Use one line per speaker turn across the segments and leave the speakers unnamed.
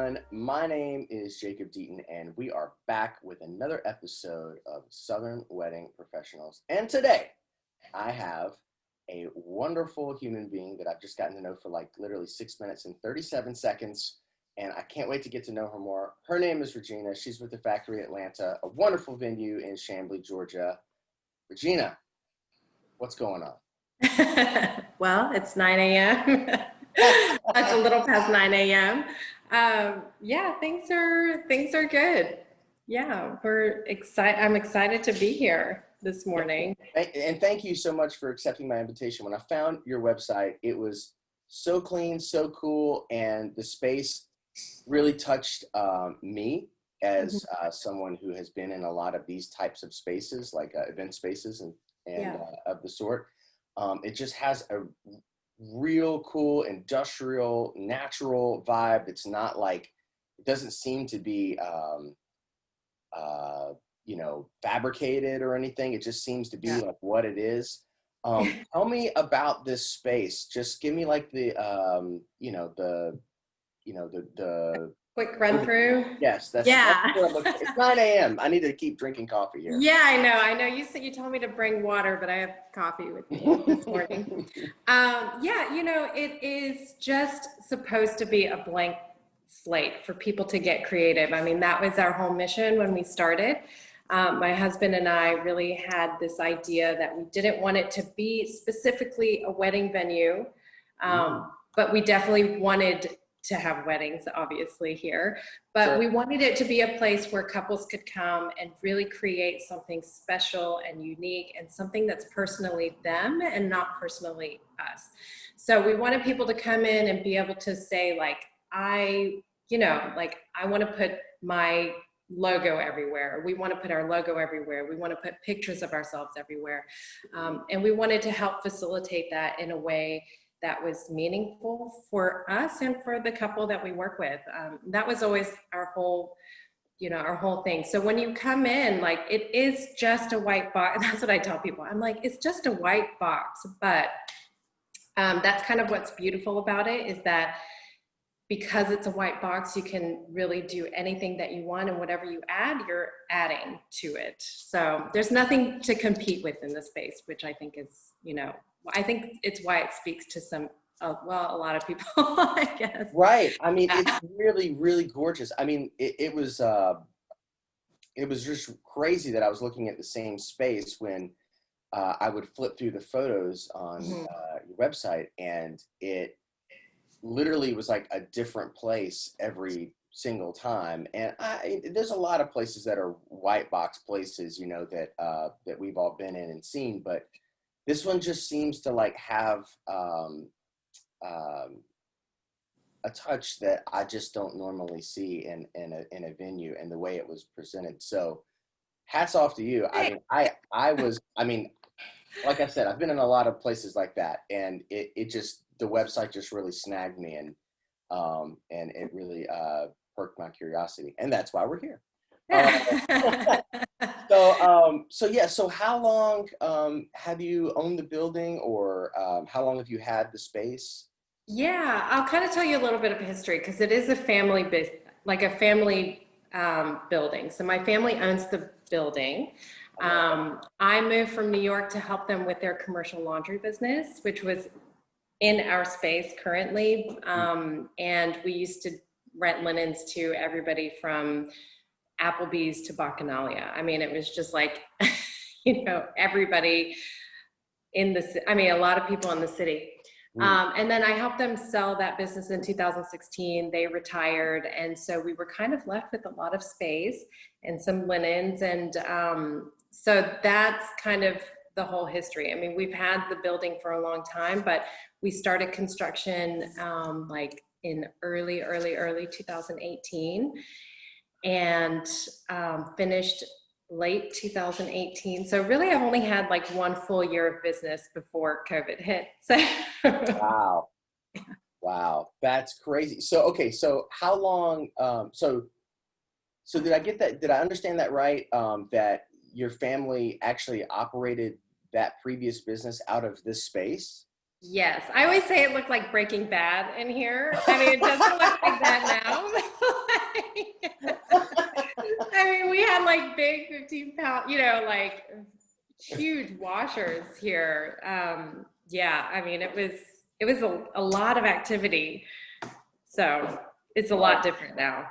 everyone. My name is Jacob Deaton, and we are back with another episode of Southern Wedding Professionals. And today, I have a wonderful human being that I've just gotten to know for like literally 6 minutes and 37 seconds, and I can't wait to get to know her more. Her name is Regina. She's with the Factory Atlanta, a wonderful venue in Chamblee, Georgia. Regina, what's going on?
Well, it's 9 a.m. That's a little past 9 a.m. Yeah, things are good. Yeah, I'm excited to be here this morning.
And thank you so much for accepting my invitation. When I found your website, it was so clean, so cool, and the space really touched me as someone who has been in a lot of these types of spaces, like event spaces and of the sort. It just has a real cool industrial natural vibe. It's not like, it doesn't seem to be fabricated or anything. It just seems to be like what it is. Tell me about this space. Just give me like the
quick run through.
Yes, that's it's 9 a.m. I need to keep drinking coffee here.
Yeah, I know. You told me to bring water, but I have coffee with me this morning. It is just supposed to be a blank slate for people to get creative. I mean, that was our whole mission when we started. My husband and I really had this idea that we didn't want it to be specifically a wedding venue, but we definitely wanted to have weddings, obviously, here. But we wanted it to be a place where couples could come and really create something special and unique and something that's personally them and not personally us. So we wanted people to come in and be able to say, like, I want to put my logo everywhere. We want to put our logo everywhere. We want to put pictures of ourselves everywhere. And we wanted to help facilitate that in a way that was meaningful for us and for the couple that we work with. That was always our whole thing. So when you come in, like, it is just a white box. That's what I tell people. I'm like, it's just a white box, but that's kind of what's beautiful about it, is that because it's a white box, you can really do anything that you want, and whatever you add, you're adding to it. So there's nothing to compete with in the space, which I think is, I think it's why it speaks to a lot of people, I guess.
Right. I mean, it's really, really gorgeous. I mean, it was just crazy that I was looking at the same space when I would flip through the photos on your website, and it literally was like a different place every single time. And there's a lot of places that are white box places, that we've all been in and seen, but this one just seems to like have a touch that I just don't normally see in a venue, and the way it was presented. So hats off to you. I mean, like I said, I've been in a lot of places like that, and the website just really snagged me, and it really perked my curiosity, and that's why we're here. So how long have you owned the building, or how long have you had the space?
Yeah, I'll kind of tell you a little bit of history, because it is a family business, like a family building. So my family owns the building. I moved from New York to help them with their commercial laundry business, which was in our space currently. And we used to rent linens to everybody from Applebee's to Bacchanalia. I mean, it was just like, everybody a lot of people in the city. And then I helped them sell that business in 2016. They retired. And so we were kind of left with a lot of space and some linens. And so that's kind of the whole history. I mean, we've had the building for a long time, but we started construction like in early 2018 and finished late 2018. So really, I've only had like 1 full year of business before COVID hit. So
Wow, that's crazy. So, okay, so how long, so did I get that? Did I understand that right? That your family actually operated that previous business out of this space?
Yes, I always say it looked like Breaking Bad in here. I mean, it doesn't look like that now. I mean, we had like big 15-pound, like huge washers here. Yeah, I mean, it was a lot of activity. So it's a lot different now.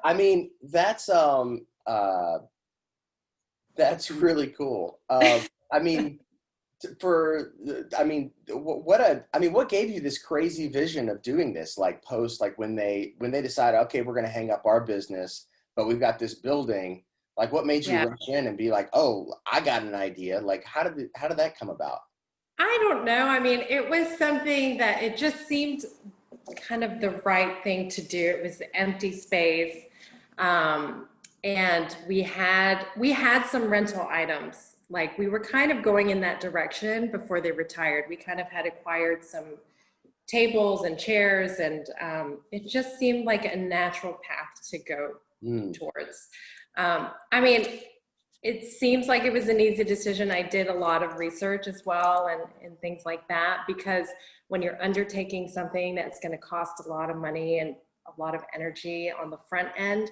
I mean, that's really cool. I mean, what gave you this crazy vision of doing this? Like when they decided, okay, we're going to hang up our business, but we've got this building. Like, what made you
Yeah.
rush in and be like, oh, I got an idea? Like, how did that come about?
I don't know. I mean, it was something that it just seemed kind of the right thing to do. It was empty space. And we had some rental items. Like we were kind of going in that direction before they retired. We kind of had acquired some tables and chairs, and it just seemed like a natural path to go towards. I mean, it seems like it was an easy decision. I did a lot of research as well and things like that, because when you're undertaking something that's going to cost a lot of money and a lot of energy on the front end,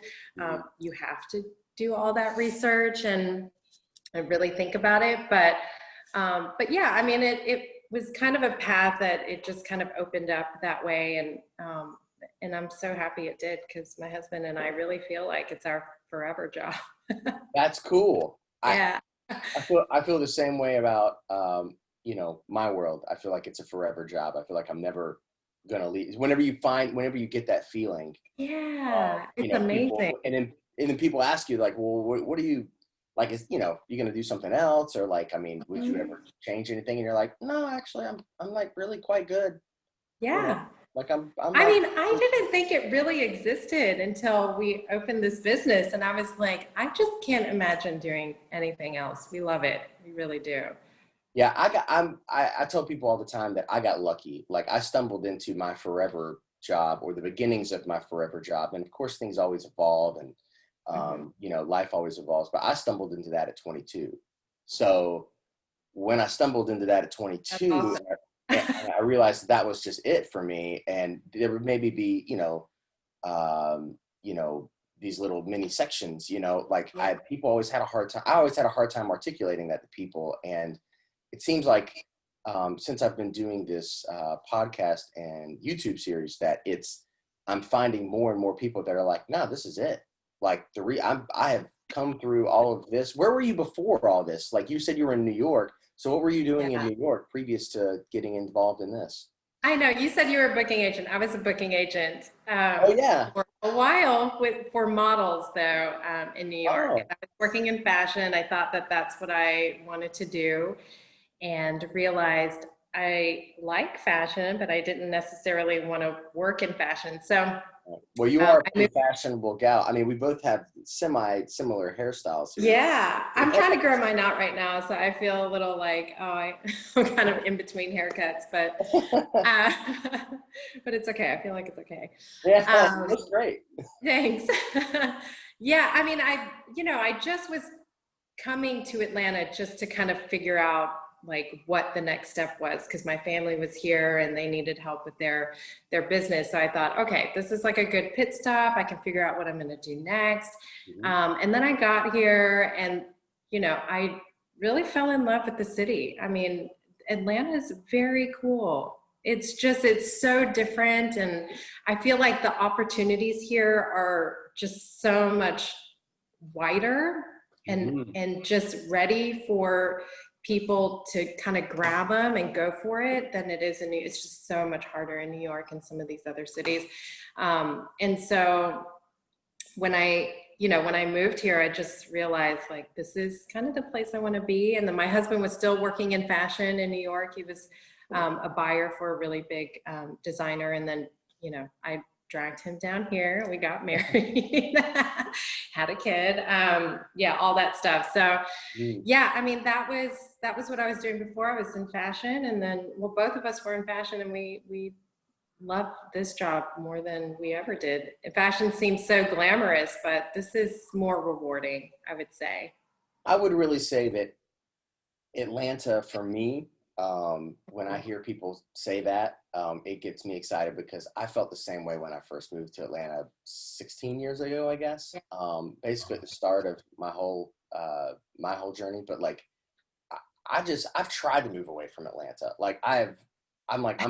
you have to do all that research and really think about it. But yeah, I mean, it was kind of a path that it just kind of opened up that way. And I'm so happy it did, because my husband and I really feel like it's our forever job.
That's cool.
Yeah.
I feel the same way about my world. I feel like it's a forever job. I feel like I'm never gonna leave. Whenever you get that feeling,
Yeah, it's amazing.
people, and then people ask you like, well, what do you like? Is you gonna do something else, or like, I mean, would you ever change anything? And you're like, no, actually, I'm like really quite good.
Yeah.
Like I'm
I
like,
mean, I didn't think it really existed until we opened this business, and I was like, I just can't imagine doing anything else. We love it. We really do.
yeah, I tell people all the time that I got lucky. Like I stumbled into my forever job, or the beginnings of my forever job. And of course things always evolve, and life always evolves, but I stumbled into that at 22. So when I stumbled into that at
That's
22,
awesome.
and I realized that was just it for me. And there would maybe be, um, you know, these little mini sections, like people always had a hard time. I always had a hard time articulating that to people. And it seems like since I've been doing this podcast and YouTube series, that I'm finding more and more people that are like, no, this is it. Like I have come through all of this. Where were you before all this? Like you said, you were in New York. So what were you doing in
Yeah.
New York previous to getting involved in this?
I know you said you were a booking agent. I was a booking agent
Oh yeah.
for a while for models, though, in New York.
Oh,
And I was working in fashion. I thought that that's what I wanted to do, and realized I like fashion, but I didn't necessarily want to work in fashion. So
well, you are a
I
pretty
moved.
fashionable gal. I mean, we both have similar hairstyles here.
Yeah, I'm trying to grow mine out right now, so I feel a little like, I'm kind of in between haircuts, but uh, but it's okay. I feel like it's okay.
Yeah,
Um,
that's great.
Thanks. Yeah, I mean, I just was coming to Atlanta just to kind of figure out like what the next step was, because my family was here and they needed help with their business. So I thought, okay, this is like a good pit stop. I can figure out what I'm going to do next. And then I got here, and I really fell in love with the city. I mean, Atlanta is very cool. It's so different, and I feel like the opportunities here are just so much wider and just ready for people to kind of grab them and go for it than it is it's just so much harder in New York and some of these other cities. And so when I moved here, I just realized like, this is kind of the place I want to be. And then my husband was still working in fashion in New York. He was a buyer for a really big designer. And then, I dragged him down here. We got married, had a kid, all that stuff. So yeah, I mean, that was what I was doing before. I was in fashion, and then, well, both of us were in fashion, and we love this job more than we ever did. Fashion seems so glamorous, but this is more rewarding, I would say.
I would really say that Atlanta for me when I hear people say that, it gets me excited because I felt the same way when I first moved to Atlanta 16 years ago, I guess. Basically at the start of my whole journey. But like, I've tried to move away from Atlanta. Like I'm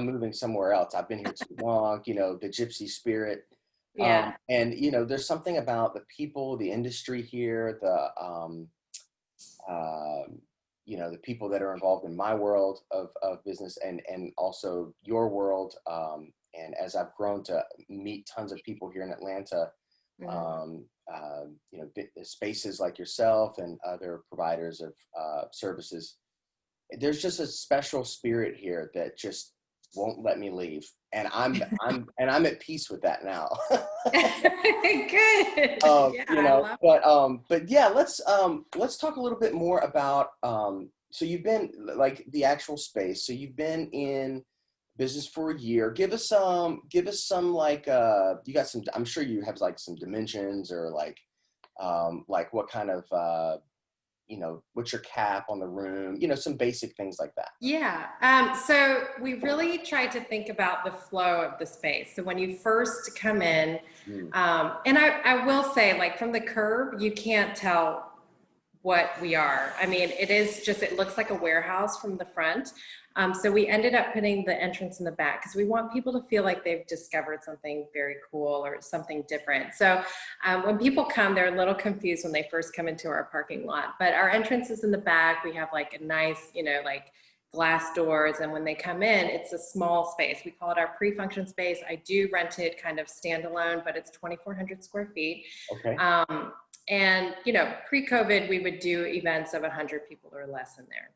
moving somewhere else. I've been here too long, you know, the gypsy spirit.
Yeah.
And you know, there's something about the people, the industry here, you know, the people that are involved in my world of business and also your world. And as I've grown to meet tons of people here in Atlanta, you know, spaces like yourself and other providers of services, there's just a special spirit here that just won't let me leave. And I'm at peace with that now.
Good. Yeah,
You know, but yeah, let's talk a little bit more about, so you've been like the actual space. So you've been in business for a year. Give us some like, you got some, I'm sure you have like some dimensions or like what kind of, you know, what's your cap on the room, you know, some basic things like that.
Yeah. So we really tried to think about the flow of the space. So when you first come in, and I will say, like from the curb, you can't tell what we are. I mean, it looks like a warehouse from the front. So we ended up putting the entrance in the back because we want people to feel like they've discovered something very cool or something different. So when people come, they're a little confused when they first come into our parking lot, but our entrance is in the back. We have like a nice, you know, like glass doors. And when they come in, it's a small space. We call it our pre-function space. I do rent it kind of standalone, but it's 2,400 square feet.
Okay.
And, you know, pre-COVID, we would do events of 100 people or less in there.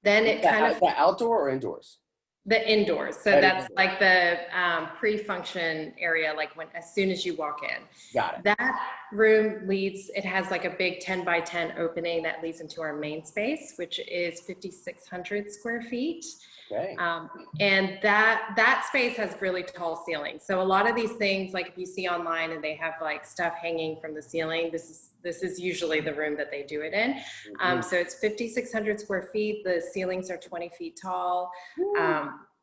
Then it kind of...
The outdoor or indoors?
The indoors. So that's like the pre-function area, like as soon as you walk in.
Got it.
That room it has like a big 10 by 10 opening that leads into our main space, which is 5,600 square feet.
Okay.
And that space has really tall ceilings. So a lot of these things, like if you see online and they have like stuff hanging from the ceiling, this is usually the room that they do it in. So it's 5,600 square feet. The ceilings are 20 feet tall.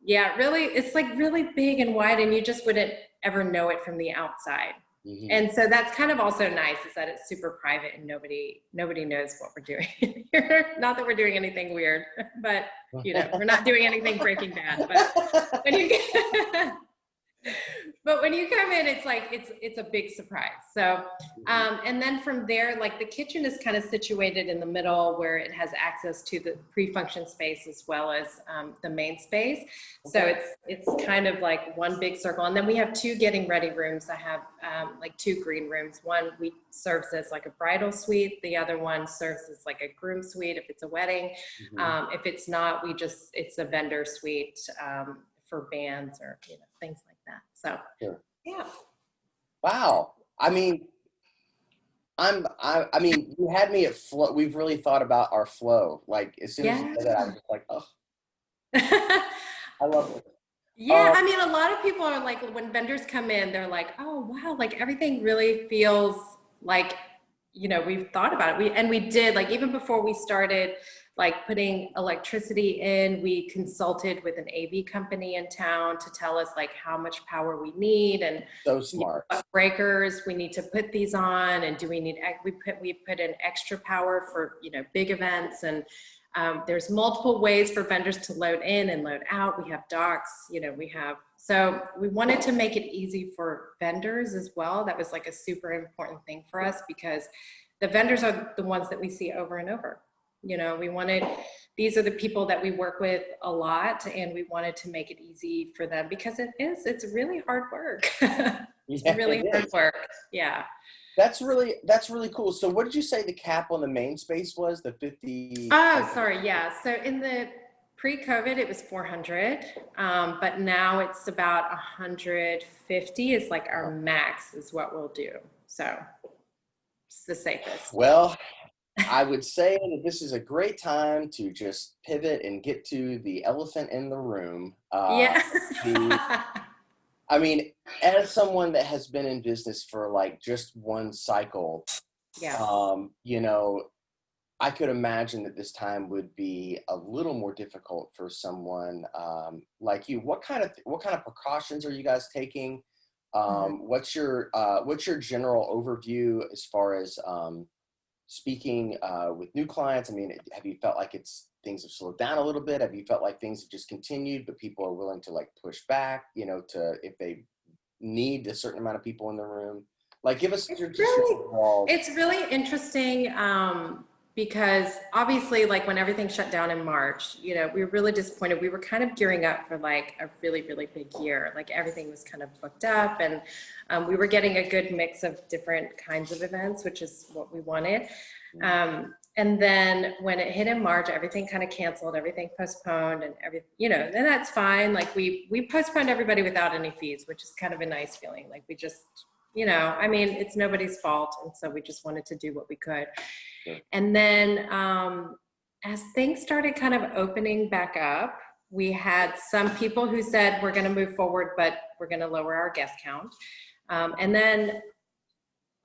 Yeah, really, it's like really big and wide, and you just wouldn't ever know it from the outside. And so that's kind of also nice, is that it's super private and nobody knows what we're doing here. Not that we're doing anything weird, but you know, we're not doing anything Breaking Bad. But when you come in, it's like it's a big surprise. So and then from there, like the kitchen is kind of situated in the middle where it has access to the pre-function space as well as the main space. So it's kind of like one big circle. And then we have two getting ready rooms. I have like two green rooms. One serves as like a bridal suite. The other one serves as like a groom suite if it's a wedding. If it's not, it's a vendor suite for bands or, you know, things like that. So yeah.
Wow. I mean, I mean, you had me at flow. We've really thought about our flow. Like as soon as you said that, I was just like, oh, I love it.
Yeah, I mean, a lot of people are like, when vendors come in, they're like, oh wow, like everything really feels like, you know, we've thought about it. We did, like, even before we started like putting electricity in, we consulted with an AV company in town to tell us like how much power we need and
so smart,
what breakers we need to put these on, and do we need, we put in extra power for, you know, big events. And there's multiple ways for vendors to load in and load out. We have docks, you know, so we wanted to make it easy for vendors as well. That was like a super important thing for us, because the vendors are the ones that we see over and over. You know, these are the people that we work with a lot, and we wanted to make it easy for them, because it's really hard work. It's really hard work. Yeah.
That's really cool. So what did you say the cap on the main space was? The 50?
Oh, sorry. Yeah. So in the pre-COVID, it was 400, but now it's about 150 is like our max is what we'll do. So it's the safest.
Well, I would say that this is a great time to just pivot and get to the elephant in the room.
Yeah.
I mean, as someone that has been in business for like just one cycle,
yeah.
You know, I could imagine that this time would be a little more difficult for someone like you. What kind of precautions are you guys taking? What's your general overview as far as speaking with new clients? I mean, have you felt like things have slowed down a little bit? Have you felt like things have just continued, but people are willing to like push back, to if they need a certain amount of people in the room? Like, give us your overall.
It's really interesting because obviously, like when everything shut down in March, we were really disappointed. We were kind of gearing up for like a really, really big year. Like everything was kind of booked up, and we were getting a good mix of different kinds of events, which is what we wanted. And then when it hit in March, everything kind of canceled, everything postponed, and and that's fine. Like we postponed everybody without any fees, which is kind of a nice feeling. Like we just, I mean, it's nobody's fault. And so we just wanted to do what we could. Sure. And then as things started kind of opening back up, we had some people who said, we're going to move forward, but we're going to lower our guest count. And then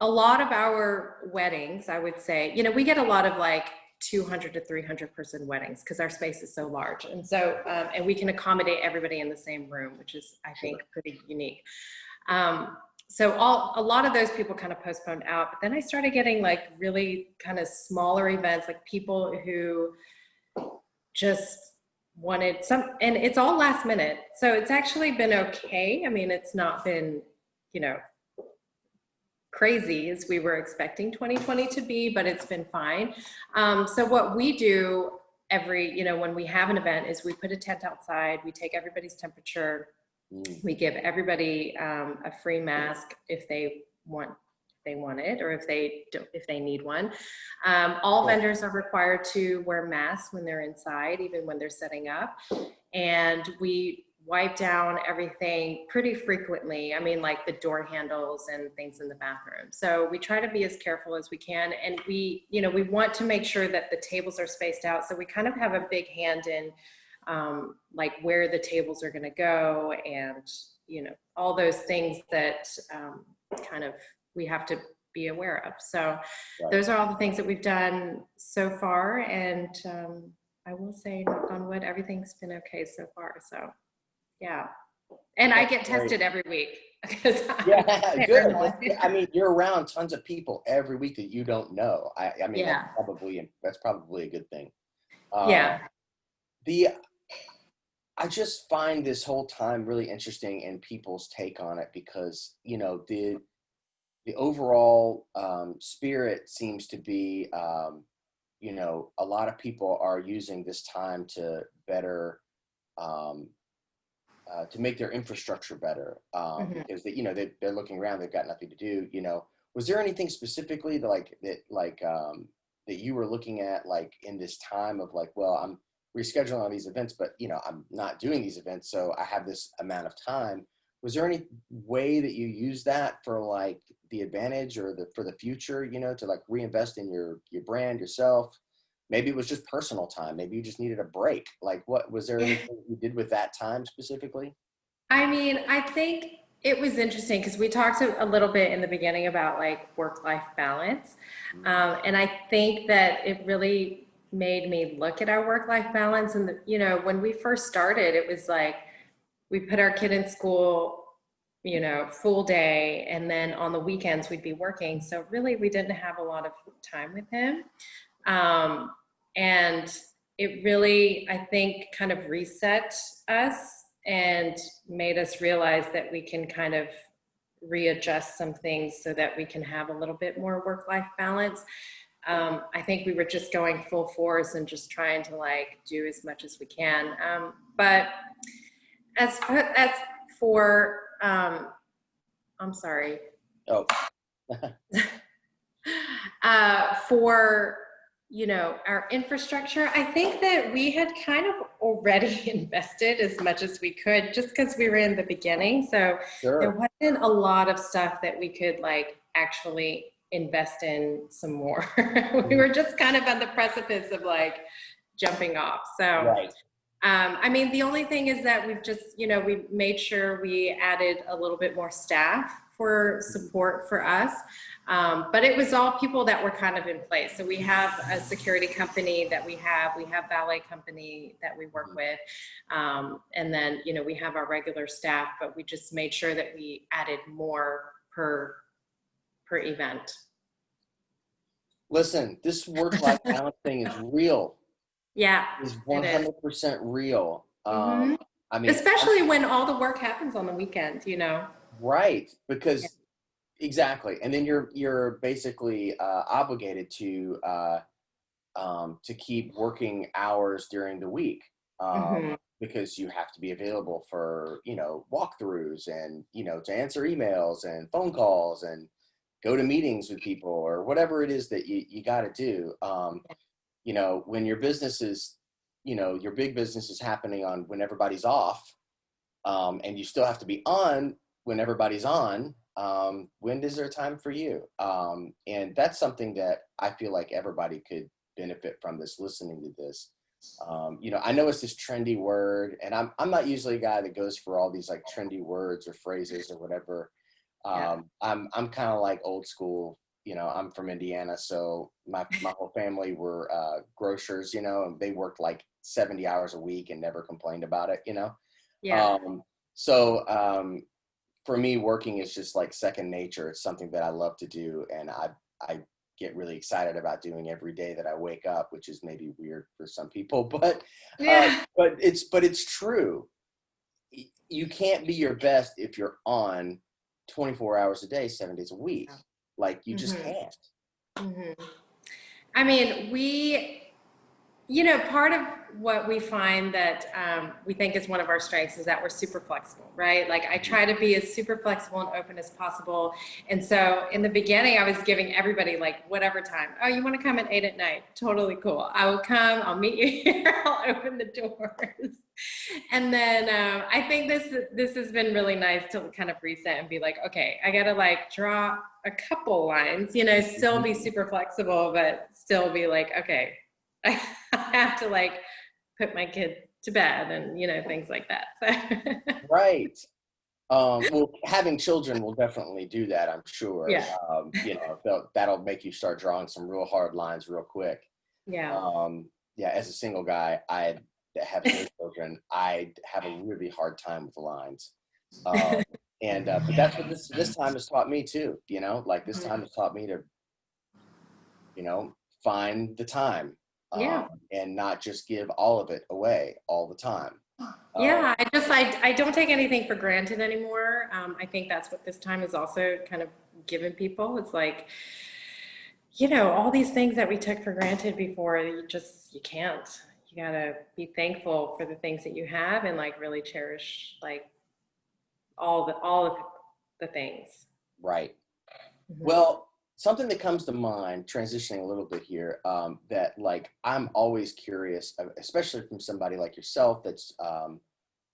a lot of our weddings, I would say, we get a lot of like 200 to 300 person weddings because our space is so large. And so, and we can accommodate everybody in the same room, which is, I think, pretty unique. So a lot of those people kind of postponed out, but then I started getting like really kind of smaller events, like people who just wanted and it's all last minute. So it's actually been okay. I mean, it's not been, crazy as we were expecting 2020 to be, but it's been fine. So what we do when we have an event is we put a tent outside, we take everybody's temperature, we give everybody a free mask if they want it, or if they need one. All vendors are required to wear masks when they're inside, even when they're setting up. And we wipe down everything pretty frequently. I mean, like the door handles and things in the bathroom. So we try to be as careful as we can. And we want to make sure that the tables are spaced out. So we kind of have a big hand in like where the tables are going to go, and all those things that kind of we have to be aware of. So those are all the things that we've done so far, and I will say, knock on wood, everything's been okay so far. So yeah, and I get tested every week.
Yeah, good. I mean, you're around tons of people every week that you don't know. I mean, that's probably a good thing. I just find this whole time really interesting in people's take on it, because the overall spirit seems to be a lot of people are using this time to better to make their infrastructure better, because they're looking around, they've got nothing to do. Was there anything specifically that you were looking at, like in this time of like, well, I'm rescheduling all these events, but I'm not doing these events, so I have this amount of time. Was there any way that you use that for like the advantage or for the future, to like reinvest in your brand, yourself? Maybe it was just personal time. Maybe you just needed a break. Like, what was there anything you did with that time specifically?
I mean, I think it was interesting because we talked a little bit in the beginning about like work-life balance. And I think that it really made me look at our work-life balance. And, when we first started, it was like, we put our kid in school, full day. And then on the weekends we'd be working. So really we didn't have a lot of time with him. And it really, I think, kind of reset us and made us realize that we can kind of readjust some things so that we can have a little bit more work-life balance. I think we were just going full force and just trying to like do as much as we can. But as for, I'm sorry.
Oh.
For, our infrastructure, I think that we had kind of already invested as much as we could just because we were in the beginning. So there wasn't a lot of stuff that we could like actually invest in some more. We were just kind of on the precipice of like jumping off. So, I mean, the only thing is that we've just, we made sure we added a little bit more staff for support for us. But it was all people that were kind of in place. So we have a security company that we have valet company that we work with. And then, you know, we have our regular staff, but we just made sure that we added more per event.
Listen, this work-life balance thing is real.
Yeah,
Is 100% real.
Mm-hmm.
I mean,
especially when all the work happens on the weekend, you know.
Right, because exactly, and then you're basically obligated to keep working hours during the week, because you have to be available for, you know, walkthroughs and, you know, to answer emails and phone calls and go to meetings with people or whatever it is that you got to do. You know, when your business is, you know, your big business is happening on when everybody's off, and you still have to be on when everybody's on, when is there time for you? And that's something that I feel like everybody could benefit from this, listening to this. You know, I know it's this trendy word, and I'm not usually a guy that goes for all these like trendy words or phrases or whatever. I'm kind of like old school. You know, I'm from Indiana, so my whole family were grocers, you know, and they worked like 70 hours a week and never complained about it, you know.
Yeah.
For me, working is just like second nature. It's something that I love to do, and I get really excited about doing every day that I wake up, which is maybe weird for some people, but it's true. You can't be your best if you're on 24 hours a day, 7 days a week. Like, you just can't.
I mean, you know, part of what we find that we think is one of our strengths is that we're super flexible, right? Like, I try to be as super flexible and open as possible. And so in the beginning, I was giving everybody like whatever time. Oh, you want to come at 8 at night? Totally cool. I will come. I'll meet you here. I'll open the doors. And then I think this has been really nice to kind of reset and be like, okay, I got to like draw a couple lines, you know, still be super flexible, but still be like, okay, I have to like put my kid to bed and, you know, things like that. So.
Right. Well, having children will definitely do that, I'm sure.
Yeah.
You know, that'll make you start drawing some real hard lines real quick.
Yeah.
Yeah, as a single guy, I have no children. I have a really hard time with lines. But that's what this time has taught me too, you know, like this time has taught me to, you know, find the time, and not just give all of it away all the time.
Yeah, I don't take anything for granted anymore. I think that's what this time is also kind of given people. It's like, you know, all these things that we took for granted before, you can't. You gotta be thankful for the things that you have and like really cherish like all of the things.
Right. Well, something that comes to mind, transitioning a little bit here, that like I'm always curious, especially from somebody like yourself that's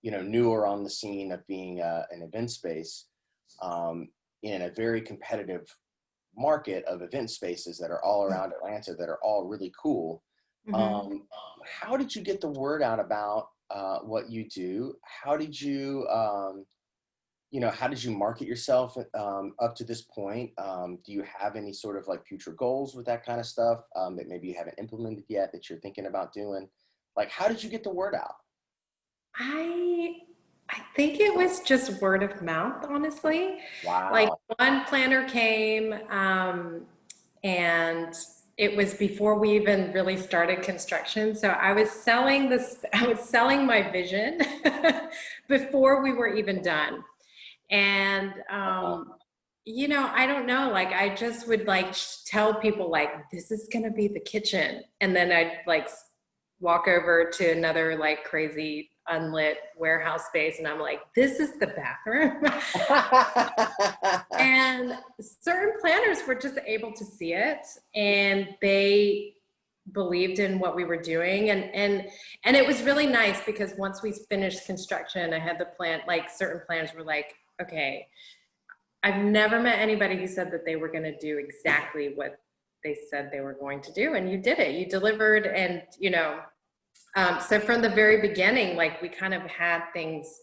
you know, newer on the scene of being an event space, in a very competitive market of event spaces that are all around Atlanta that are all really cool. How did you get the word out about what you do? How did you you know, how did you market yourself up to this point? Do you have any sort of like future goals with that kind of stuff that maybe you haven't implemented yet that you're thinking about doing? Like, how did you get the word out?
I think it was just word of mouth, honestly.
Wow.
Like, one planner came, and it was before we even really started construction. So I was selling my vision before we were even done. And, you know, I don't know, like, I just would like tell people like, this is going to be the kitchen. And then I'd like walk over to another like crazy unlit warehouse space. And I'm like, this is the bathroom. And certain planners were just able to see it, and they believed in what we were doing. And it was really nice because once we finished construction, I had the plan, like certain planners were like, okay, I've never met anybody who said that they were going to do exactly what they said they were going to do. And you did it, you delivered. And, you know, so from the very beginning, like we kind of had things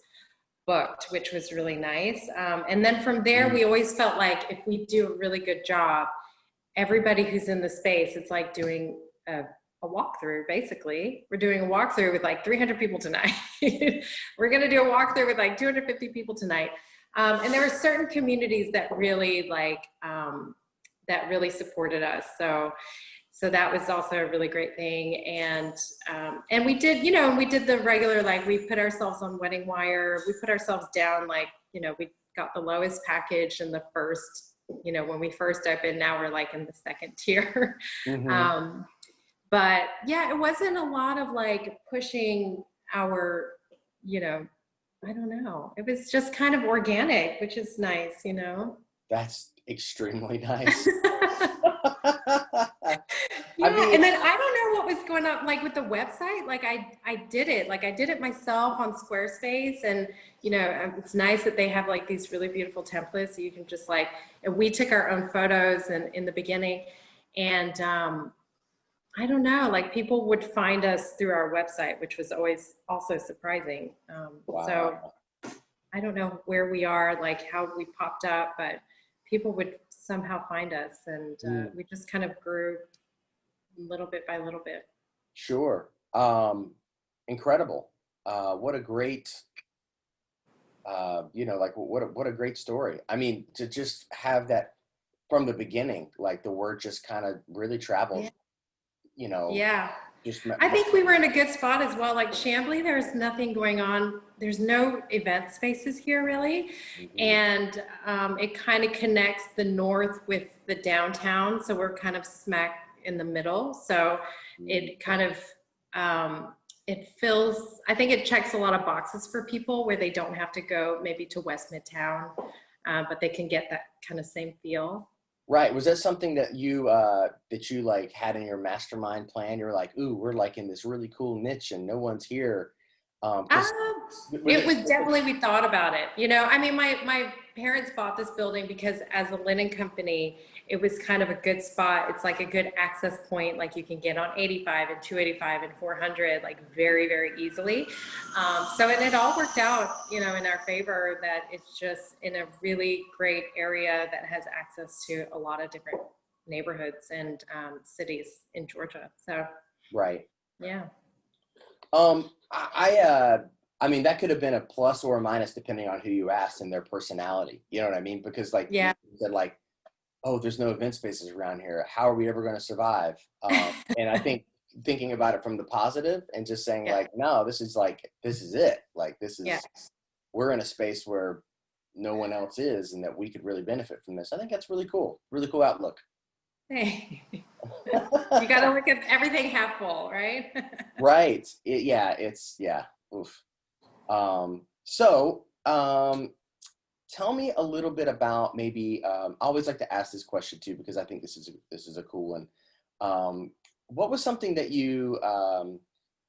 booked, which was really nice. And then from there, we always felt like if we do a really good job, everybody who's in the space, it's like doing a walkthrough, basically. We're doing a walkthrough with like 300 people tonight. We're going to do a walkthrough with like 250 people tonight. And there were certain communities that really that really supported us. So that was also a really great thing. And we did, we did the regular, like we put ourselves on Wedding Wire. We put ourselves down, like, we got the lowest package in the first, when we first opened. Now we're like in the second tier.
Mm-hmm.
But yeah, it wasn't a lot of like pushing our, I don't know. It was just kind of organic, which is nice,
That's extremely nice.
Yeah, and then I don't know what was going on, like with the website. Like I did it myself on Squarespace, and it's nice that they have like these really beautiful templates, so you can just like. And we took our own photos and in the beginning, and I don't know, like people would find us through our website, which was always also surprising.
Wow.
So I don't know where we are, like how we popped up, but people would somehow find us, and we just kind of grew little bit by little bit.
Sure. Incredible. What a great, like what a great story. I mean, to just have that from the beginning, like the word just kind of really traveled,
Yeah.
just
I think we were in a good spot as well. Like Chamblee, there's nothing going on. There's no event spaces here really.
Mm-hmm.
And it kind of connects the north with the downtown. So we're kind of smack in the middle. So it kind of, it fills, I think it checks a lot of boxes for people where they don't have to go maybe to West Midtown, but they can get that kind of same feel.
Right. Was that something that you like had in your mastermind plan? You're like, ooh, we're like in this really cool niche and no one's here.
It was definitely, we thought about it. I mean, my parents bought this building because as a linen company, it was kind of a good spot. It's like a good access point. Like you can get on 85 and 285 and 400, like very, very easily. And it all worked out, in our favor, that it's just in a really great area that has access to a lot of different neighborhoods and cities in Georgia. So,
right.
Yeah.
I mean, that could have been a plus or a minus depending on who you asked and their personality. You know what I mean? Because like,
yeah,
you said like, oh, there's no event spaces around here. How are we ever going to survive? And I think thinking about it from the positive and just saying like, no, this is it. Like, we're in a space where no one else is, and that we could really benefit from this. I think that's really cool. Really cool outlook.
Hey. You got to look at everything half full, right?
Right. Oof. Tell me a little bit about maybe, I always like to ask this question too, because I think this is a cool one. What was something that you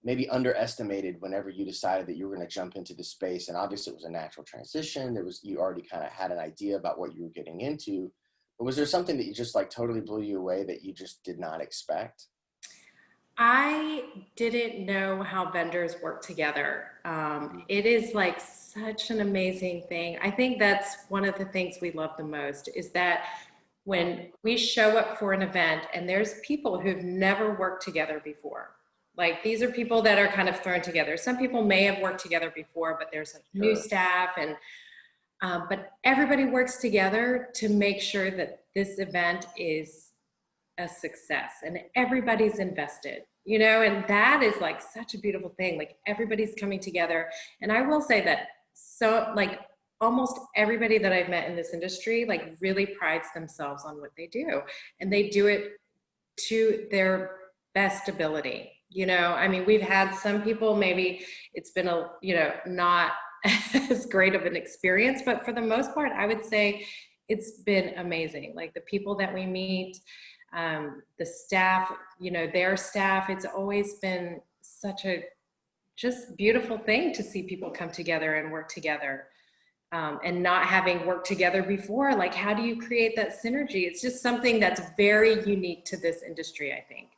maybe underestimated whenever you decided that you were going to jump into the space? And obviously it was a natural transition. You already kind of had an idea about what you were getting into, but was there something that you just like totally blew you away that you just did not expect?
I didn't know how vendors work together. It is like such an amazing thing. I think that's one of the things we love the most, is that when we show up for an event and there's people who've never worked together before. Like these are people that are kind of thrown together. Some people may have worked together before, but there's like new staff, and but everybody works together to make sure that this event is a success and everybody's invested, and that is like such a beautiful thing. Like everybody's coming together. And I will say that, so like almost everybody that I've met in this industry, like really prides themselves on what they do, and they do it to their best ability. I mean, we've had some people, maybe it's been not as great of an experience, but for the most part, I would say it's been amazing. Like the people that we meet, the staff, their staff, it's always been such a just beautiful thing to see people come together and work together, and not having worked together before. Like, how do you create that synergy? It's just something that's very unique to this industry, I think.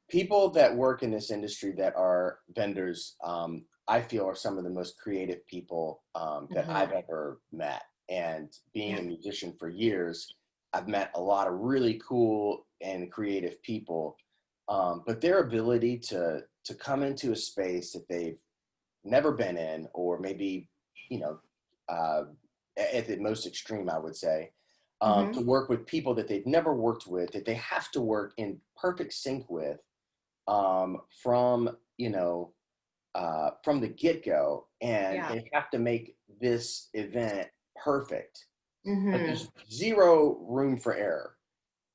People that work in this industry that are vendors, I feel are some of the most creative people that I've ever met. And being a musician for years, I've met a lot of really cool and creative people. But their ability to come into a space that they've never been in, or maybe, you know, uh, at the most extreme, I would say, to work with people that they've never worked with, that they have to work in perfect sync with, from, from the get-go, and they have to make this event perfect. Like there's zero room for error.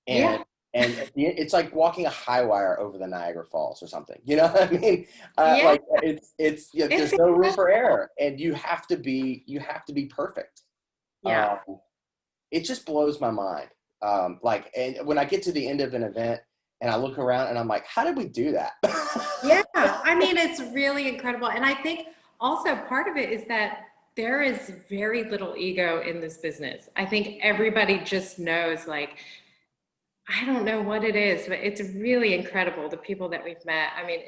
And it's like walking a high wire over the Niagara Falls or something. You know what I mean? Like there's no room for error, and you have to be perfect. It just blows my mind. Like, and when I get to the end of an event and I look around and I'm like, how did we do that?
Yeah, I mean, it's really incredible. And I think also part of it is that there is very little ego in this business. I think everybody just knows, like, I don't know what it is, but it's really incredible, the people that we've met. I mean,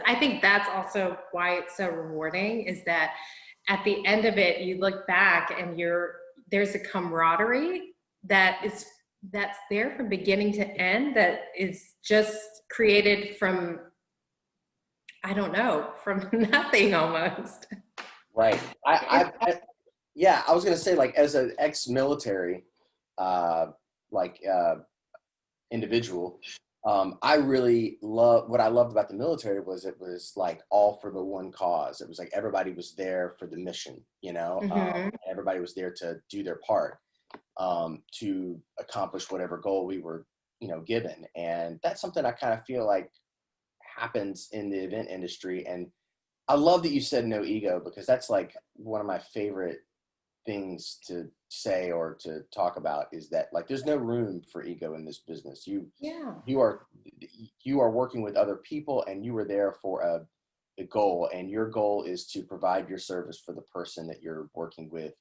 I think that's also why it's so rewarding, is that at the end of it, you look back and there's a camaraderie that's there from beginning to end, that is just created from, I don't know, from nothing almost.
Right. Yeah, I was going to say, like, as an ex-military, individual, I really what I loved about the military was it was like all for the one cause. It was like everybody was there for the mission, everybody was there to do their part, to accomplish whatever goal we were, given. And that's something I kind of feel like happens in the event industry. And I love that you said no ego, because that's like one of my favorite things to say or to talk about, is that, like, there's no room for ego in this business. You are working with other people, and you are there for a goal, and your goal is to provide your service for the person that you're working with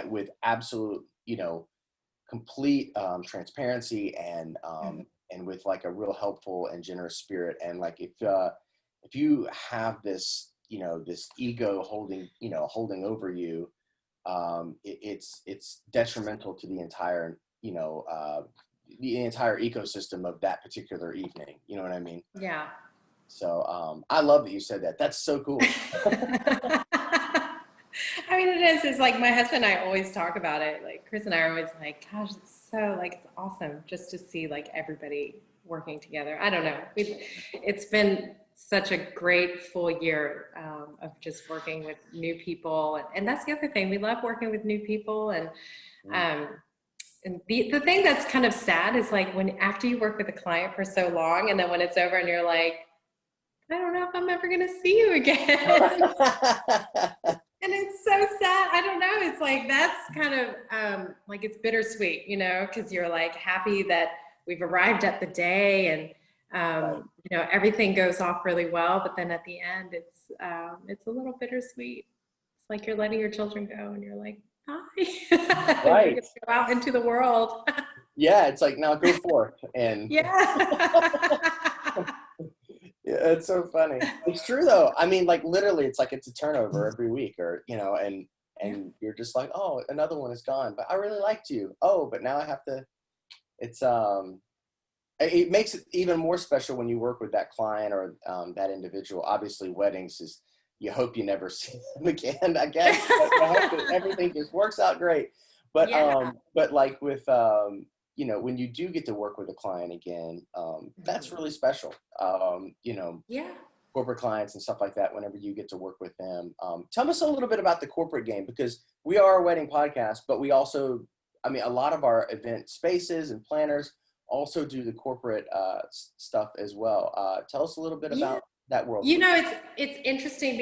with absolute, complete transparency, and with like a real helpful and generous spirit. And like, if you have this, this ego holding over you, it's detrimental to the entire, the entire ecosystem of that particular evening. You know what I mean?
Yeah.
So I love that you said that. That's so cool.
I mean, it's like my husband and I always talk about it. Like, Chris and I are always like, gosh, it's so, like, it's awesome just to see, like, everybody working together. I don't know. It's been such a great full year of just working with new people. And that's the other thing. We love working with new people. And the thing that's kind of sad is, like, after you work with a client for so long, and then when it's over and you're like, I don't know if I'm ever going to see you again. And it's so sad. I don't know. It's like, that's kind of like, it's bittersweet, because you're like happy that we've arrived at the day, and everything goes off really well. But then at the end, it's a little bittersweet. It's like you're letting your children go, and you're like, bye.
Right.
You're gonna go out into the world.
Yeah, it's like, now go forth. And yeah, it's so funny. It's true though. I mean, like, literally, it's like it's a turnover every week, or and you're just like, oh, another one is gone, but I really liked you. Oh, but now I have to. It's it makes it even more special when you work with that client or that individual. Obviously, weddings is, you hope you never see them again, I guess. But I hope that everything just works out great. But but like with when you do get to work with a client again, that's really special. Corporate clients and stuff like that, whenever you get to work with them. Tell us a little bit about the corporate game, because we are a wedding podcast, but we also, a lot of our event spaces and planners also do the corporate stuff as well. Tell us a little bit about that world.
It's interesting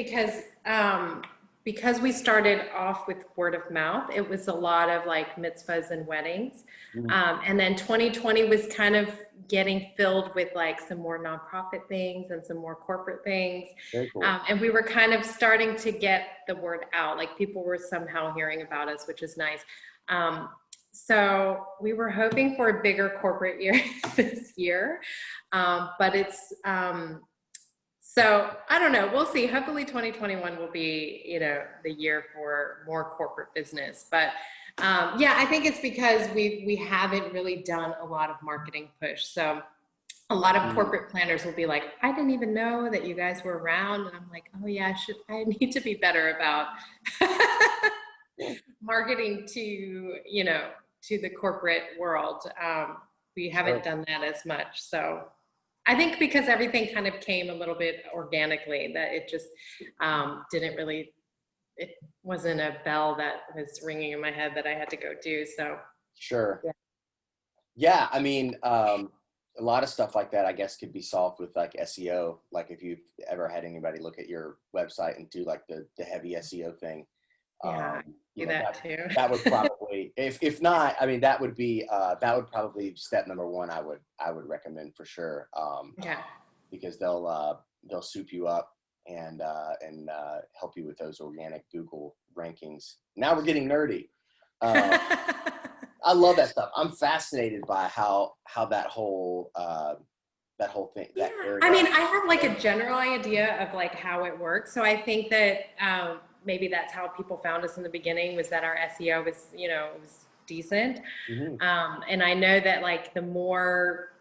because we started off with word of mouth. It was a lot of like mitzvahs and weddings. And then 2020 was kind of getting filled with like some more nonprofit things and some more corporate things.
Very cool.
And we were kind of starting to get the word out. Like, people were somehow hearing about us, which is nice. So we were hoping for a bigger corporate year this year. But it's So I don't know. We'll see. Hopefully 2021 will be, the year for more corporate business. But yeah, I think it's because we haven't really done a lot of marketing push. So a lot of corporate planners will be like, I didn't even know that you guys were around. And I'm like, oh yeah, I need to be better about marketing to the corporate world. We haven't done that as much. So I think because everything kind of came a little bit organically, that it just it wasn't a bell that was ringing in my head that I had to go do. So
Sure. Yeah. I mean, a lot of stuff like that, I guess, could be solved with like SEO. Like if you've ever had anybody look at your website and do like the heavy SEO thing.
Yeah,
that would probably, if not, I mean, that would probably step number one. I would recommend for sure. Because they'll soup you up and help you with those organic Google rankings. Now we're getting nerdy. I love that stuff. I'm fascinated by how that whole thing. That area.
I mean, I have like a general idea of like how it works. So I think that maybe that's how people found us in the beginning, was that our SEO was, was decent. And I know that like the more,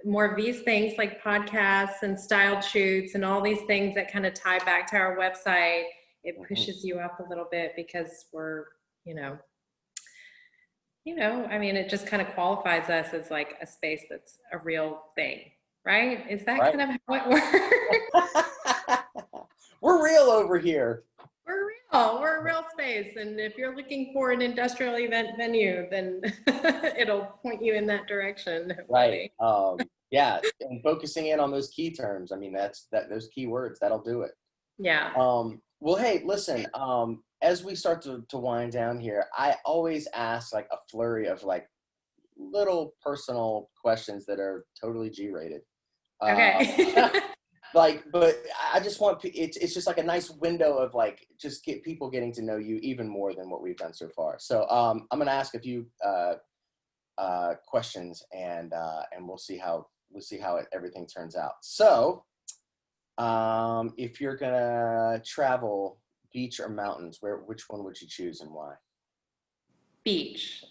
more of these things like podcasts and styled shoots and all these things that kind of tie back to our website, it pushes you up a little bit because we're, I mean, it just kind of qualifies us as like a space that's a real thing, right? Is that kind of how it works?
We're real over here.
We're real. We're a real space. And if you're looking for an industrial event venue, then it'll point you in that direction.
Right. Yeah. And focusing in on those key terms. I mean, those key words, that'll do it.
Yeah.
Well, hey, listen, as we start to wind down here, I always ask like a flurry of like little personal questions that are totally G-rated.
Okay.
But I just want, it's just like a nice window of like, just get people getting to know you even more than what we've done so far. So I'm going to ask a few questions and we'll see how everything turns out. So if you're going to travel, beach or mountains, which one would you choose and why?
Beach.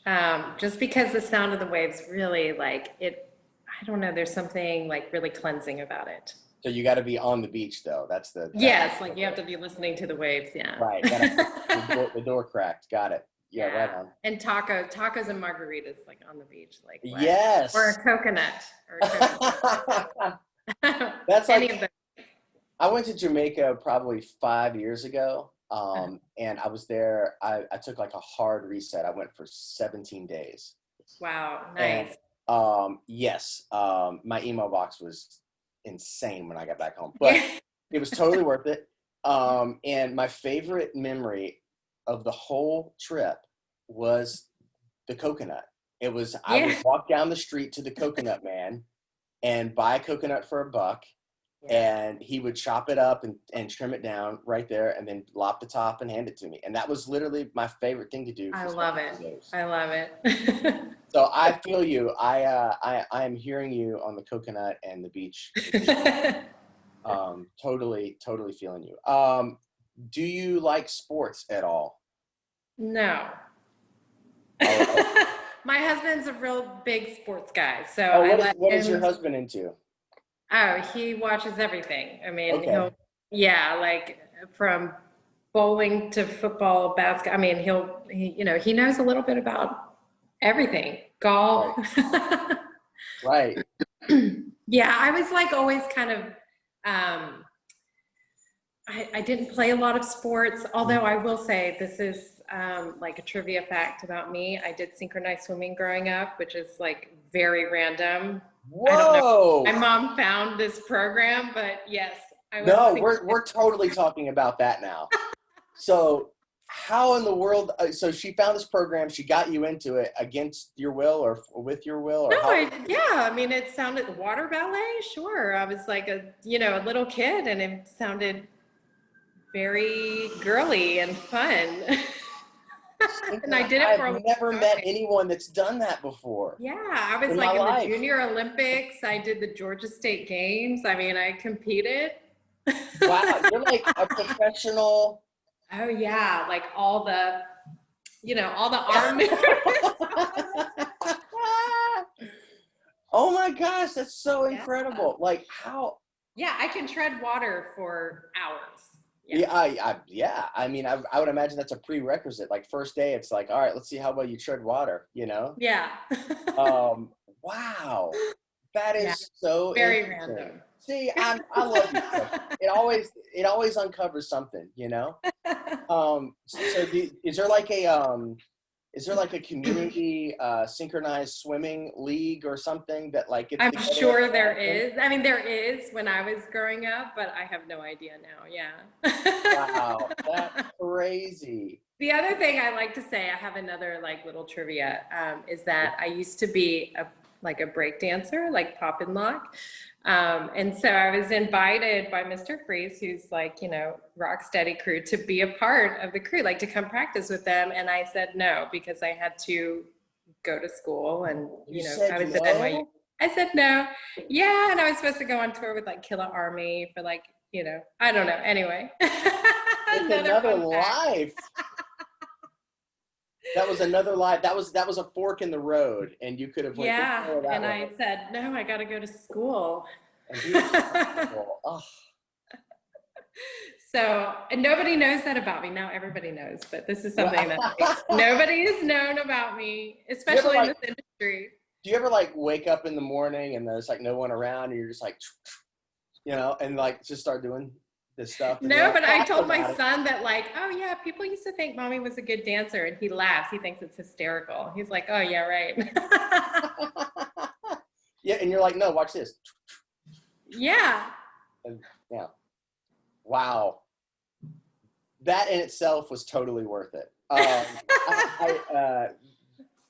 Just because the sound of the waves really like it, I don't know, there's something like really cleansing about it.
So you got to be on the beach though.
Yes, like you have to be listening to the waves. Yeah.
Right. The door cracked. Got it. Yeah. Right on.
And tacos and margaritas like on the beach, like
yes.
Or a coconut.
That's like, I went to Jamaica probably 5 years ago. And I was there, I took like a hard reset. I went for 17 days.
Wow. Nice.
And, yes. My email box was insane when I got back home, but it was totally worth it. And my favorite memory of the whole trip was the coconut. It was, I would walk down the street to the coconut man and buy a coconut for $1. And he would chop it up and trim it down right there and then lop the top and hand it to me. And that was literally my favorite thing to do.
I love it. I love it.
So I feel you. I am hearing you on the coconut and the beach. Totally feeling you. Do you like sports at all?
No. My husband's a real big sports guy. So
what is your husband into?
Oh, he watches everything. I mean, like from bowling to football, basketball. I mean, he knows a little bit about everything. Golf.
Right.
Yeah, I was like always kind of, I didn't play a lot of sports, although I will say this is like a trivia fact about me. I did synchronized swimming growing up, which is like very random.
Whoa!
I don't know. My mom found this program, but yes.
We're totally talking about that now. So how in the world, so she found this program, she got you into it against your will or with your will? Or
I mean, it sounded water ballet. Sure. I was like a little kid and it sounded very girly and fun. And I did it for a
I've never met anyone that's done that before.
Yeah, I was
in
like in
life.
the Junior Olympics. I did the Georgia State Games. I mean, I competed.
Wow, you're like a professional.
Oh yeah, like all the, all the arm movements.
Oh my gosh, that's so
Yeah.
incredible. Like how?
Yeah, I can tread water for hours.
Yeah. I mean, I would imagine that's a prerequisite. Like first day, it's like, all right, let's see how well you tread water,
Yeah.
Wow. That
Yeah.
is so
Very
interesting.
random.
See, I love it. It always uncovers something, So is there like a community synchronized swimming league or something that like gets
I'm
together
sure
every
there
often?
is. I mean, there is when I was growing up, but I have no idea now. Yeah.
Wow, that's crazy.
The other thing I like to say, I have another like little trivia, is that I used to be a break dancer, like pop and lock. And so I was invited by Mr. Freeze, who's like, rock steady crew, to be a part of the crew, like to come practice with them. And I said no, because I had to go to school and, I was at NYU. I said no. Yeah. And I was supposed to go on tour with like Killer Army for like, I don't know. Anyway.
Another life. That was another life. That was a fork in the road, and you could have went.
Yeah, and I said no. I got to go to school.
Oh.
So, and nobody knows that about me. Now everybody knows, but this is something that nobody has known about me, especially in this industry.
Do you ever like wake up in the morning and there's like no one around, and you're just like, and like just start doing this stuff?
No, but I told my son that like, oh yeah, people used to think mommy was a good dancer, and he laughs. He thinks it's hysterical. He's like, oh yeah, right.
Yeah, and you're like, no, watch this.
Yeah.
Yeah. Wow. That in itself was totally worth it.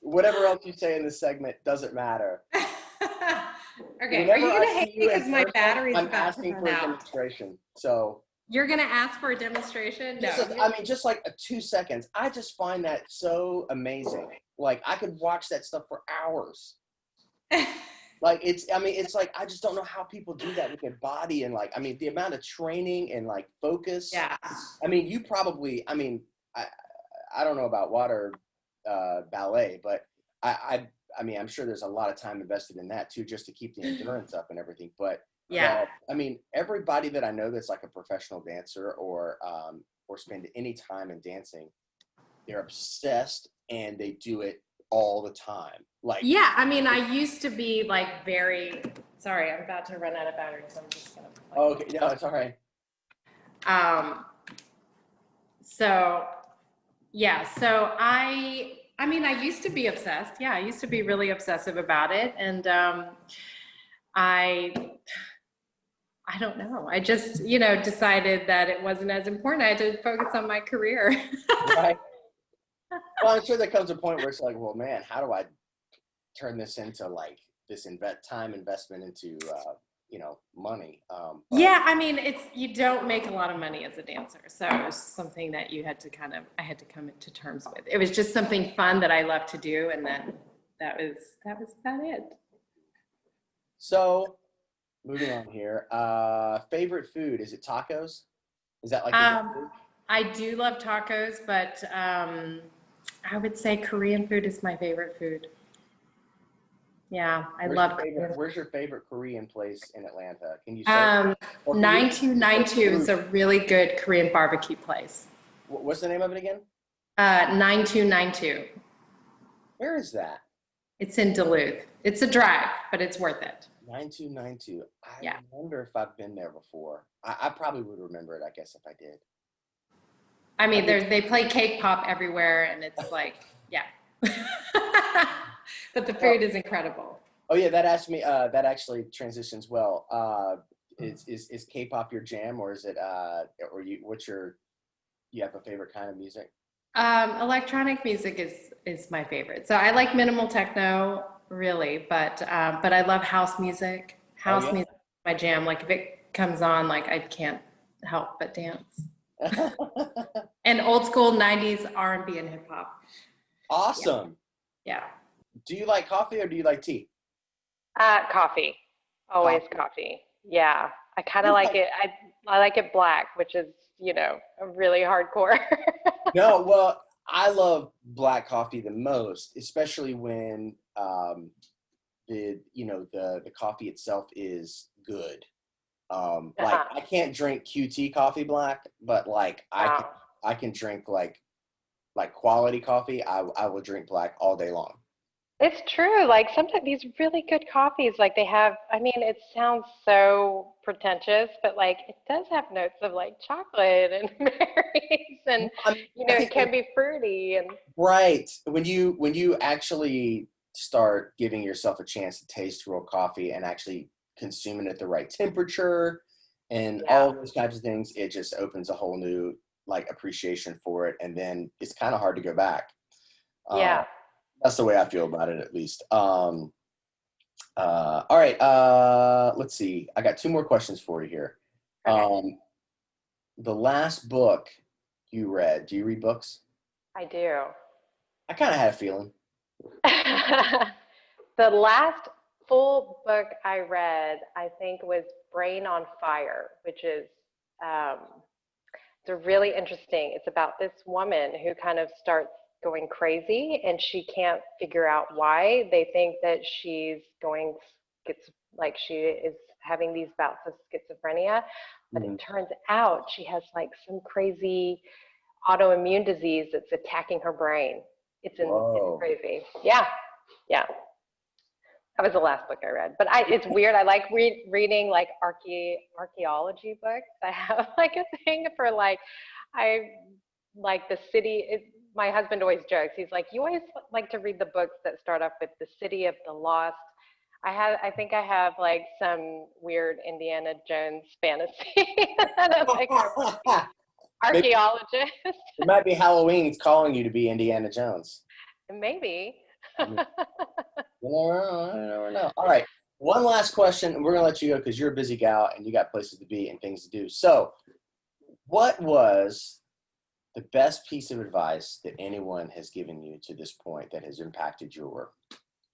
Whatever else you say in this segment doesn't matter.
Okay, are you going to hate me because my battery's
I'm
about
asking
to
for
run
a
out?
demonstration. So
you're going to ask for a demonstration? No.
Just like 2 seconds. I just find that so amazing. Like I could watch that stuff for hours. Like it's like I just don't know how people do that with their body, and like the amount of training and like focus.
Yeah.
You probably I don't know about water ballet, but I'm sure there's a lot of time invested in that too, just to keep the endurance up and everything. But
yeah,
everybody that I know that's like a professional dancer or spend any time in dancing, they're obsessed and they do it all the time. Like
yeah, I used to be like very sorry. I'm about to run out of battery, so I'm just gonna.
Okay, no, it's all right.
So yeah, so I used to be obsessed. Yeah, I used to be really obsessive about it. And I don't know. I just, decided that it wasn't as important. I had to focus on my career.
Right. Well, I'm sure there comes a point where it's like, well, man, how do I turn this into like this time investment into, money?
Yeah, you don't make a lot of money as a dancer. So it was something that I had to come to terms with. It was just something fun that I loved to do. And then that was about it.
So moving on here, favorite food, is it tacos? Is that like
I do love tacos, but I would say Korean food is my favorite food. Yeah,
Where's your favorite Korean place in Atlanta? Can you say?
9292 is a really good Korean barbecue place.
What's the name of it again?
9292.
Where is that?
It's in Duluth. It's a drive, but it's worth it.
9292. I wonder if I've been there before. I probably would remember it, I guess, if I did.
They play cake pop everywhere, and it's like, yeah. But the food is incredible.
Oh yeah, that actually transitions well. Is K-pop your jam, or is it you have a favorite kind of music?
Electronic music is my favorite. So I like minimal techno, really, but I love house music. Music is my jam. Like if it comes on, like I can't help but dance. And old school 90s R&B and hip hop.
Awesome.
Yeah.
Do you like coffee or do you like tea?
Coffee. Always coffee. Yeah. I kind of like it. I like it black, which is, a really hardcore.
No, well, I love black coffee the most, especially when the coffee itself is good. Like I can't drink QT coffee black, but like I can drink like quality coffee. I will drink black all day long.
It's true. Like sometimes these really good coffees, like they have, I mean, it sounds so pretentious, but like it does have notes of like chocolate and berries and, it can be fruity and.
Right. When you actually start giving yourself a chance to taste real coffee and actually consume it at the right temperature and all those types of things, it just opens a whole new like appreciation for it. And then it's kind of hard to go back.
Yeah.
That's the way I feel about it, at least. All right. Let's see. I got 2 more questions for you here.
Okay.
The last book you read, do you read books?
I do.
I kind of had a feeling.
The last full book I read, I think, was Brain on Fire, which is it's really interesting. It's about this woman who kind of starts going crazy and she can't figure out why. They think that she is having these bouts of schizophrenia, but it turns out she has like some crazy autoimmune disease that's attacking her brain. It's crazy. Yeah. That was the last book I read. But it's weird. I like reading like archaeology books. I have like a thing for like, I like the city. My husband always jokes. He's like, you always like to read the books that start off with the city of the lost. I think I have like some weird Indiana Jones fantasy. I'm like archaeologist.
It might be Halloween's calling you to be Indiana Jones.
Maybe.
You never know. All right. One last question, and we're going to let you go because you're a busy gal and you got places to be and things to do. So, what was the best piece of advice that anyone has given you to this point that has impacted your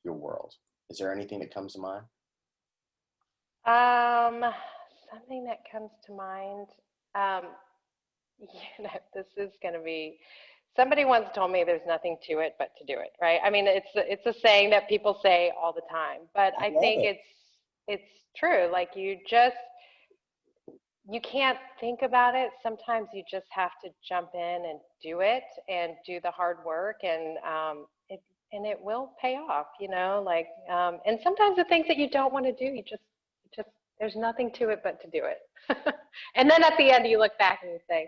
world? Is there anything that comes to mind?
Something that comes to mind. This is going to be. Somebody once told me there's nothing to it but to do it, right? I mean, it's a saying that people say all the time, but I think it's true. Like you can't think about it. Sometimes you just have to jump in and do it and do the hard work, and it will pay off, and sometimes the things that you don't want to do, you just there's nothing to it but to do it. And then at the end you look back and you say,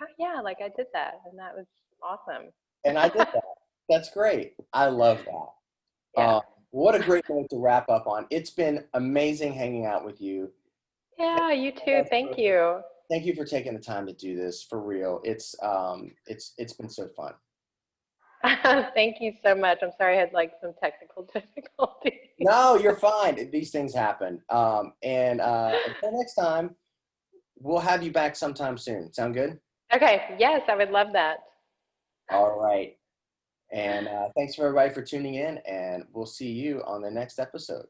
oh, yeah, like I did that, and that was awesome.
And I did that. That's great. I love that.
Yeah.
What a great note to wrap up on. It's been amazing hanging out with you.
Yeah, you too. Thank you.
Thank you for taking the time to do this, for real. It's been so fun.
Thank you so much. I'm sorry I had like some technical difficulties.
No, you're fine. These things happen. Until next time, we'll have you back sometime soon. Sound good?
Okay. Yes, I would love that.
All right. And thanks for everybody for tuning in, and we'll see you on the next episode.